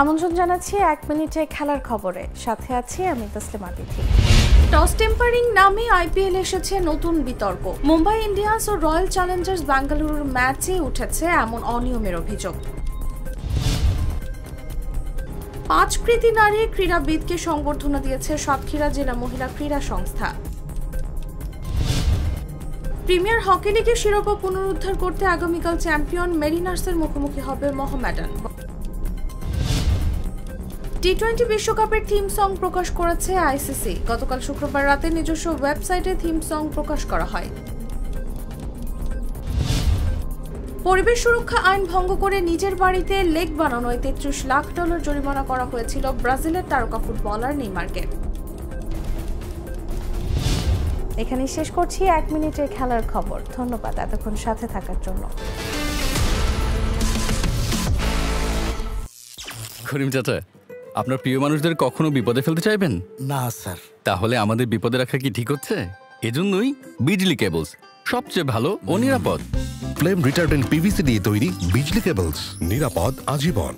আমন্ত্রণ জানাচ্ছি 1 মিনিটে খেলার খবরে, সাথে আছি আমি তসলিমা তিথি। টস টেম্পারিং নামে আইপিএল এসেছে নতুন বিতর্ক। মুম্বাই ইন্ডিয়ান্স ও রয়্যাল চ্যালেঞ্জার্স বেঙ্গালুরুর ম্যাচে উঠেছে এমন অনিয়মের অভিযোগ। 5 কৃতি নারী ক্রীড়াবিদকে সংবর্ধনা দিয়েছে সাতক্ষীরা জেলা মহিলা ক্রীড়া সংস্থা। প্রিমিয়ার হকি লিগের শিরোপা পুনরুদ্ধার করতে আগামীকাল চ্যাম্পিয়ন মেরিনার্সের মুখোমুখি হবে মোহামেডান। টি-20 বিশ্বকাপের থিম সং প্রকাশ করেছে আইসিসি। গতকাল শুক্রবার রাতে নিজস্ব ওয়েবসাইটে থিম সং প্রকাশ করা হয়। পরিবেশ সুরক্ষা আইন ভঙ্গ করে নিজের বাড়িতে লেক বানানোয় $33 লাখ জরিমানা করা হয়েছিল ব্রাজিলের তারকা ফুটবলার নেইমারকে। এখানেই শেষ করছি 1 মিনিটের খেলার খবর। ধন্যবাদ এতক্ষণ সাথে থাকার জন্য। করিম চাচা, আপনার প্রিয় মানুষদের কখনো বিপদে ফেলতে চাইবেন না স্যার। তাহলে আমাদের বিপদে রাখা কি ঠিক হচ্ছে? এজন্যই বিজলি কেবলস সবচেয়ে ভালো ও নিরাপদ। ফ্লেম রিটার্ডেন্ট পিভিসি দিয়ে তৈরি বিজলি কেবলস, নিরাপদ আজীবন।